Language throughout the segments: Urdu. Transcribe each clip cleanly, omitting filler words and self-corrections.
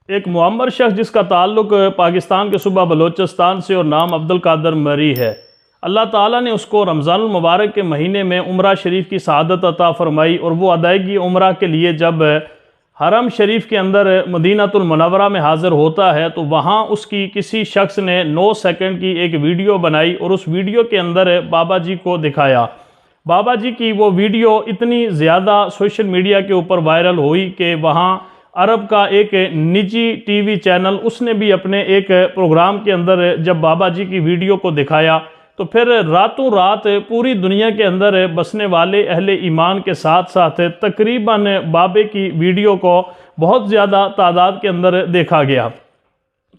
ایک معمر شخص جس کا تعلق پاکستان کے صوبہ بلوچستان سے اور نام عبدالقادر مری ہے، اللہ تعالیٰ نے اس کو رمضان المبارک کے مہینے میں عمرہ شریف کی سعادت عطا فرمائی، اور وہ ادائیگی عمرہ کے لیے جب حرم شریف کے اندر مدینہ المنورہ میں حاضر ہوتا ہے تو وہاں اس کی کسی شخص نے 9 سیکنڈ کی ایک ویڈیو بنائی اور اس ویڈیو کے اندر بابا جی کو دکھایا۔ بابا جی کی وہ ویڈیو اتنی زیادہ سوشل میڈیا کے اوپر وائرل ہوئی کہ وہاں عرب کا ایک نجی ٹی وی چینل اس نے بھی اپنے ایک پروگرام کے اندر جب بابا جی کی ویڈیو کو دکھایا تو پھر راتوں رات پوری دنیا کے اندر بسنے والے اہل ایمان کے ساتھ ساتھ تقریباً بابے کی ویڈیو کو بہت زیادہ تعداد کے اندر دیکھا گیا۔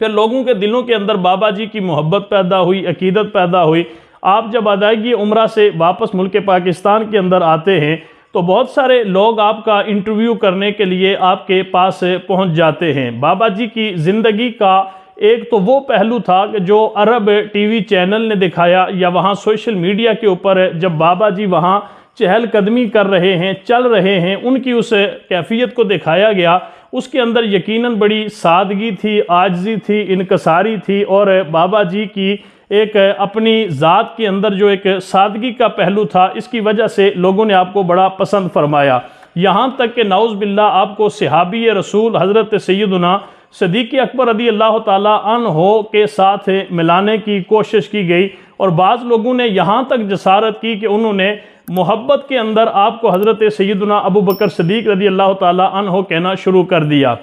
پھر لوگوں کے دلوں کے اندر بابا جی کی محبت پیدا ہوئی، عقیدت پیدا ہوئی۔ آپ جب ادائیگی عمرہ سے واپس ملک پاکستان کے اندر آتے ہیں تو بہت سارے لوگ آپ کا انٹرویو کرنے کے لیے آپ کے پاس پہنچ جاتے ہیں۔ بابا جی کی زندگی کا ایک تو وہ پہلو تھا کہ جو عرب ٹی وی چینل نے دکھایا، یا وہاں سوشل میڈیا کے اوپر جب بابا جی وہاں چہل قدمی کر رہے ہیں، چل رہے ہیں، ان کی اس کیفیت کو دکھایا گیا۔ اس کے اندر یقیناً بڑی سادگی تھی، عاجزی تھی، انکساری تھی، اور بابا جی کی ایک اپنی ذات کے اندر جو ایک سادگی کا پہلو تھا، اس کی وجہ سے لوگوں نے آپ کو بڑا پسند فرمایا۔ یہاں تک کہ نعوذ باللہ آپ کو صحابی رسول حضرت سیدنا صدیق اکبر رضی اللہ تعالیٰ عنہ کے ساتھ ملانے کی کوشش کی گئی، اور بعض لوگوں نے یہاں تک جسارت کی کہ انہوں نے محبت کے اندر آپ کو حضرت سیدنا ابو بکر صدیق رضی اللہ تعالیٰ عنہ کہنا شروع کر دیا۔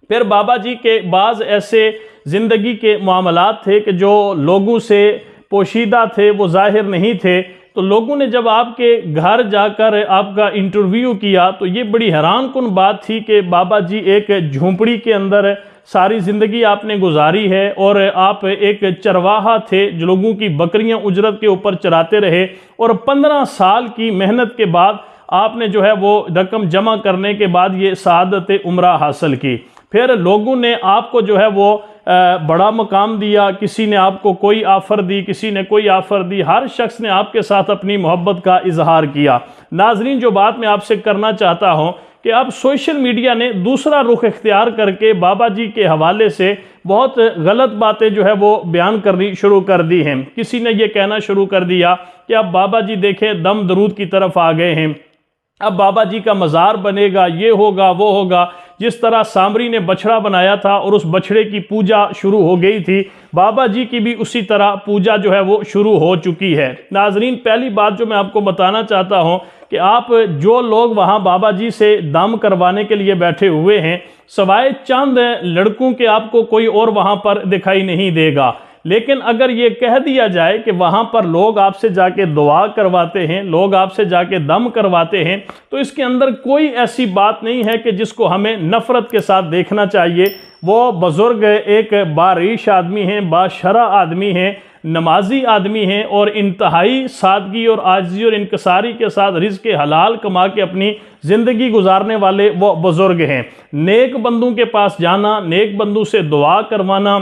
پھر بابا جی کے بعض ایسے زندگی کے معاملات تھے کہ جو لوگوں سے پوشیدہ تھے، وہ ظاہر نہیں تھے، تو لوگوں نے جب آپ کے گھر جا کر آپ کا انٹرویو کیا تو یہ بڑی حیران کن بات تھی کہ بابا جی ایک جھونپڑی کے اندر ساری زندگی آپ نے گزاری ہے، اور آپ ایک چرواہا تھے جو لوگوں کی بکریاں اجرت کے اوپر چراتے رہے، اور 15 سال کی محنت کے بعد آپ نے جو ہے وہ رقم جمع کرنے کے بعد یہ سعادت عمرہ حاصل کی۔ پھر لوگوں نے آپ کو جو ہے وہ بڑا مقام دیا، کسی نے آپ کو کوئی آفر دی، کسی نے کوئی آفر دی، ہر شخص نے آپ کے ساتھ اپنی محبت کا اظہار کیا۔ ناظرین، جو بات میں آپ سے کرنا چاہتا ہوں کہ اب سوشل میڈیا نے دوسرا رخ اختیار کر کے بابا جی کے حوالے سے بہت غلط باتیں جو ہے وہ بیان کرنی شروع کر دی ہیں۔ کسی نے یہ کہنا شروع کر دیا کہ اب بابا جی دیکھیں دم درود کی طرف آ گئے ہیں، اب بابا جی کا مزار بنے گا، یہ ہوگا وہ ہوگا۔ جس طرح سامری نے بچھڑا بنایا تھا اور اس بچھڑے کی پوجا شروع ہو گئی تھی، بابا جی کی بھی اسی طرح پوجا جو ہے وہ شروع ہو چکی ہے۔ ناظرین، پہلی بات جو میں آپ کو بتانا چاہتا ہوں کہ آپ جو لوگ وہاں بابا جی سے دم کروانے کے لیے بیٹھے ہوئے ہیں، سوائے چند لڑکوں کے آپ کو کوئی اور وہاں پر دکھائی نہیں دے گا۔ لیکن اگر یہ کہہ دیا جائے کہ وہاں پر لوگ آپ سے جا کے دعا کرواتے ہیں، لوگ آپ سے جا کے دم کرواتے ہیں، تو اس کے اندر کوئی ایسی بات نہیں ہے کہ جس کو ہمیں نفرت کے ساتھ دیکھنا چاہیے۔ وہ بزرگ ایک باریش آدمی ہیں، باشرع آدمی ہیں، نمازی آدمی ہیں، اور انتہائی سادگی اور عاجزی اور انکساری کے ساتھ رزق حلال کما کے اپنی زندگی گزارنے والے وہ بزرگ ہیں۔ نیک بندوں کے پاس جانا، نیک بندوں سے دعا کروانا،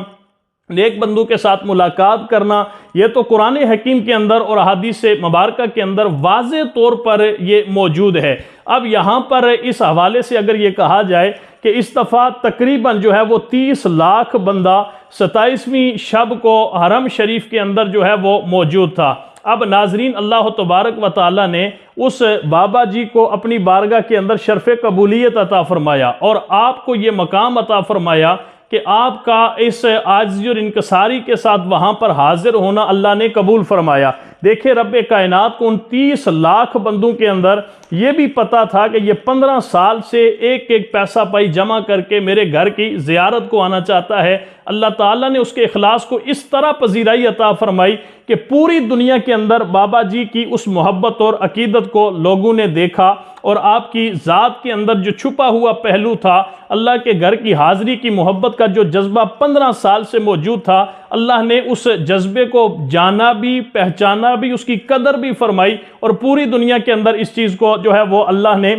نیک بندوں کے ساتھ ملاقات کرنا، یہ تو قرآن حکیم کے اندر اور احادیث مبارکہ کے اندر واضح طور پر یہ موجود ہے۔ اب یہاں پر اس حوالے سے اگر یہ کہا جائے کہ اس دفعہ تقریباً جو ہے وہ 30 لاکھ بندہ 27ویں شب کو حرم شریف کے اندر جو ہے وہ موجود تھا۔ اب ناظرین، اللہ تبارک و تعالیٰ نے اس بابا جی کو اپنی بارگاہ کے اندر شرف قبولیت عطا فرمایا، اور آپ کو یہ مقام عطا فرمایا کہ آپ کا اس عاجزی اور انکساری کے ساتھ وہاں پر حاضر ہونا اللہ نے قبول فرمایا۔ دیکھیں، رب کائنات کو ان 30 لاکھ بندوں کے اندر یہ بھی پتا تھا کہ یہ 15 سال سے ایک ایک پیسہ پائی جمع کر کے میرے گھر کی زیارت کو آنا چاہتا ہے۔ اللہ تعالیٰ نے اس کے اخلاص کو اس طرح پذیرائی عطا فرمائی کہ پوری دنیا کے اندر بابا جی کی اس محبت اور عقیدت کو لوگوں نے دیکھا، اور آپ کی ذات کے اندر جو چھپا ہوا پہلو تھا، اللہ کے گھر کی حاضری کی محبت کا جو جذبہ 15 سال سے موجود تھا، اللہ نے اس جذبے کو جانا بھی، پہچانا بھی، اس کی قدر بھی فرمائی، اور پوری دنیا کے اندر اس چیز کو جو ہے وہ اللہ نے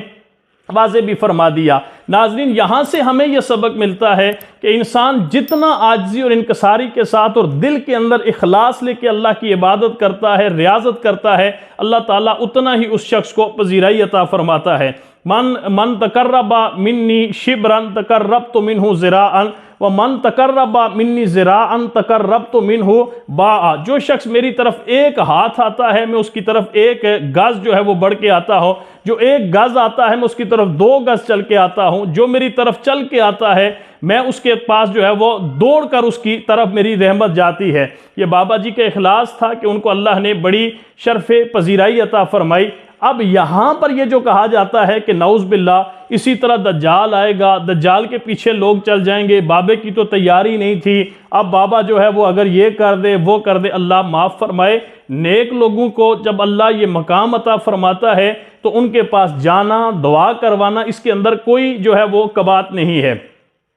واضح بھی فرما دیا۔ ناظرین، یہاں سے ہمیں یہ سبق ملتا ہے کہ انسان جتنا عاجزی اور انکساری کے ساتھ اور دل کے اندر اخلاص لے کے اللہ کی عبادت کرتا ہے، ریاضت کرتا ہے، اللہ تعالیٰ اتنا ہی اس شخص کو پذیرائی عطا فرماتا ہے۔ من تقرب منی شبرن تقربت منہ ذراعن ومن تقرب منی ذراعن تقربت منہ باعا، جو شخص میری طرف ایک ہاتھ آتا ہے میں اس کی طرف ایک گز جو ہے وہ بڑھ کے آتا ہوں، جو ایک گز آتا ہے میں اس کی طرف 2 گز چل کے آتا ہوں، جو میری طرف چل کے آتا ہے میں اس کے پاس جو ہے وہ دوڑ کر اس کی طرف میری رحمت جاتی ہے۔ یہ بابا جی کا اخلاص تھا کہ ان کو اللہ نے بڑی شرف پذیرائی عطا فرمائی۔ اب یہاں پر یہ جو کہا جاتا ہے کہ نعوذ باللہ اسی طرح دجال آئے گا، دجال کے پیچھے لوگ چل جائیں گے، بابے کی تو تیاری نہیں تھی، اب بابا جو ہے وہ اگر یہ کر دے وہ کر دے، اللہ معاف فرمائے۔ نیک لوگوں کو جب اللہ یہ مقام عطا فرماتا ہے تو ان کے پاس جانا، دعا کروانا، اس کے اندر کوئی جو ہے وہ کبات نہیں ہے۔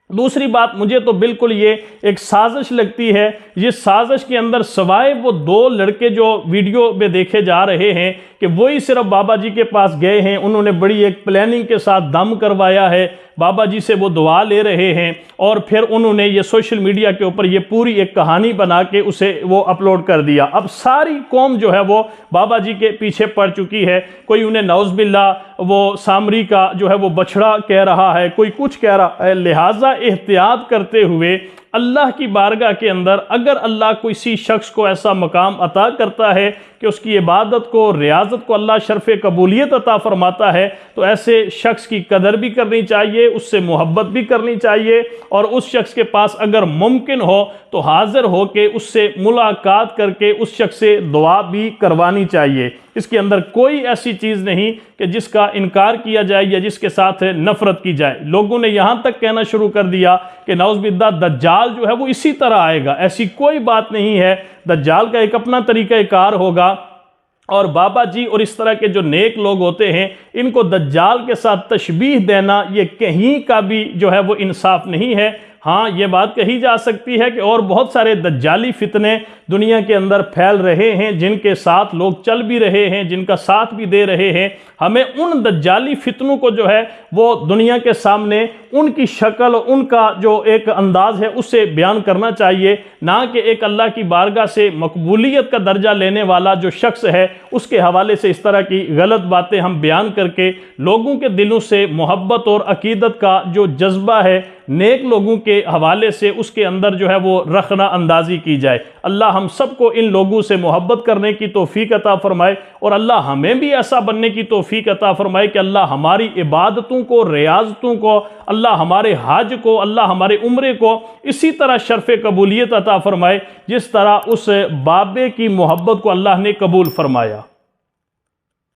دوسری بات، مجھے تو بالکل یہ ایک سازش لگتی ہے، یہ سازش کے اندر سوائے وہ 2 لڑکے جو ویڈیو میں دیکھے جا رہے ہیں کہ وہی صرف بابا جی کے پاس گئے ہیں، انہوں نے بڑی ایک پلاننگ کے ساتھ دم کروایا ہے، بابا جی سے وہ دعا لے رہے ہیں اور پھر انہوں نے یہ سوشل میڈیا کے اوپر یہ پوری ایک کہانی بنا کے اسے وہ اپلوڈ کر دیا۔ اب ساری قوم جو ہے وہ بابا جی کے پیچھے پڑ چکی ہے، کوئی انہیں نعوذ باللہ وہ سامری کا جو ہے وہ بچڑا کہہ رہا ہے، کوئی کچھ کہہ رہا ہے۔ لہٰذا احتیاط کرتے ہوئے اللہ کی بارگاہ کے اندر اگر اللہ کسی شخص کو ایسا مقام عطا کرتا ہے کہ اس کی عبادت کو، ریاضت کو اللہ شرف قبولیت عطا فرماتا ہے تو ایسے شخص کی قدر بھی کرنی چاہیے، اس سے محبت بھی کرنی چاہیے، اور اس شخص کے پاس اگر ممکن ہو تو حاضر ہو کے اس سے ملاقات کر کے اس شخص سے دعا بھی کروانی چاہیے۔ اس کے اندر کوئی ایسی چیز نہیں کہ جس کا انکار کیا جائے یا جس کے ساتھ نفرت کی جائے۔ لوگوں نے یہاں تک کہنا شروع کر دیا کہ نعوذ باللہ دجال جو ہے وہ اسی طرح آئے گا، ایسی کوئی بات نہیں ہے، دجال کا ایک اپنا طریقہ کار ہوگا، اور بابا جی اور اس طرح کے جو نیک لوگ ہوتے ہیں ان کو دجال کے ساتھ تشبیہ دینا یہ کہیں کا بھی جو ہے وہ انصاف نہیں ہے۔ ہاں یہ بات کہی جا سکتی ہے کہ اور بہت سارے دجالی فتنے دنیا کے اندر پھیل رہے ہیں جن کے ساتھ لوگ چل بھی رہے ہیں، جن کا ساتھ بھی دے رہے ہیں۔ ہمیں ان دجالی فتنوں کو جو ہے وہ دنیا کے سامنے ان کی شکل، ان کا جو ایک انداز ہے اسے بیان کرنا چاہیے، نہ کہ ایک اللہ کی بارگاہ سے مقبولیت کا درجہ لینے والا جو شخص ہے اس کے حوالے سے اس طرح کی غلط باتیں ہم بیان کر کے لوگوں کے دلوں سے محبت اور عقیدت کا جو جذبہ ہے نیک لوگوں کے حوالے سے اس کے اندر جو ہے وہ رخنہ اندازی کی جائے۔ اللہ ہم سب کو ان لوگوں سے محبت کرنے کی توفیق عطا فرمائے، اور اللہ ہمیں بھی ایسا بننے کی توفیق عطا فرمائے کہ اللہ ہماری عبادتوں کو، ریاضتوں کو، اللہ ہمارے حج کو، اللہ ہمارے عمرے کو اسی طرح شرف قبولیت عطا فرمائے جس طرح اس بابے کی محبت کو اللہ نے قبول فرمایا۔